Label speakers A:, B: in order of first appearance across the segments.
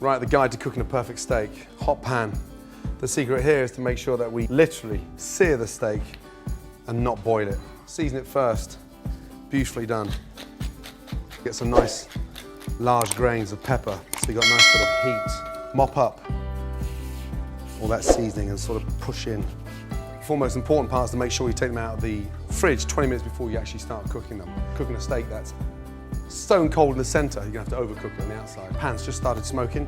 A: Right, the guide to cooking a perfect steak. Hot pan. The secret here is to make sure that we literally sear the steak and not boil it. Season it first. Beautifully done. Get some nice large grains of pepper, so you got a nice bit of heat. Mop up all that seasoning and sort of push in. The four most important part is to make sure you take them out of the fridge 20 minutes before you actually start cooking them. Cooking a steak that's stone cold in the center, you're gonna have to overcook it on the outside. Pan's just started smoking,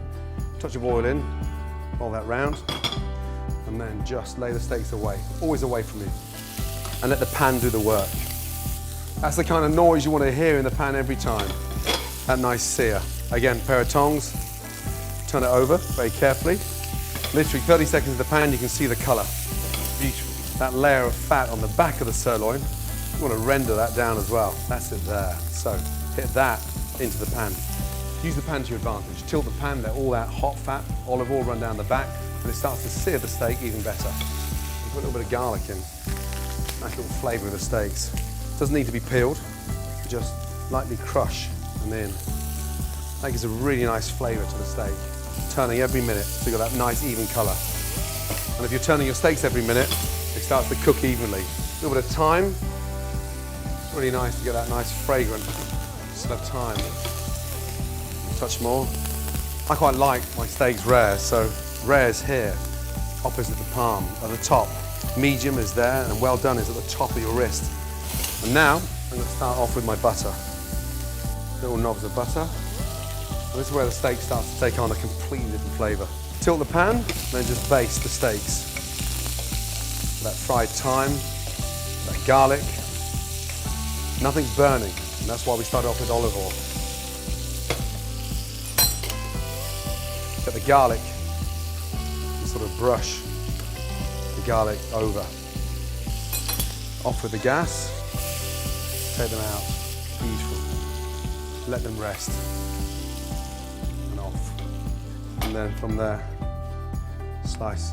A: touch of oil in, roll that round, and then just lay the steaks away, always away from you, and let the pan do the work. That's the kind of noise you want to hear in the pan every time. That nice sear. Again, pair of tongs, turn it over very carefully. Literally 30 seconds in the pan, you can see the color. Beautiful. That layer of fat on the back of the sirloin, you want to render that down as well. That's it there. So hit that into the pan. Use the pan to your advantage. Tilt the pan, let all that hot fat, olive oil run down the back, and it starts to sear the steak even better. You put a little bit of garlic in. Nice little flavor of the steaks. Doesn't need to be peeled, just lightly crush and then that gives a really nice flavor to the steak. Turning every minute so you got that nice even color. And if you're turning your steaks every minute, it starts to cook evenly. A little bit of thyme, it's really nice to get that nice fragrant sort of thyme. A touch more. I quite like my steaks rare, so rare is here, opposite the palm, at the top. Medium is there, and well done is at the top of your wrist. And now, I'm going to start off with my butter. Little knobs of butter. And this is where the steak starts to take on a completely different flavour. Tilt the pan, then just baste the steaks. That fried thyme, that garlic. Nothing's burning, and that's why we started off with olive oil. Get the garlic and sort of brush the garlic over. Off with the gas. Take them out. Beautiful. Let them rest. And off. And then from there, slice.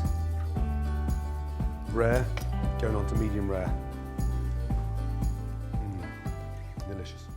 A: Rare, going on to medium rare. Delicious.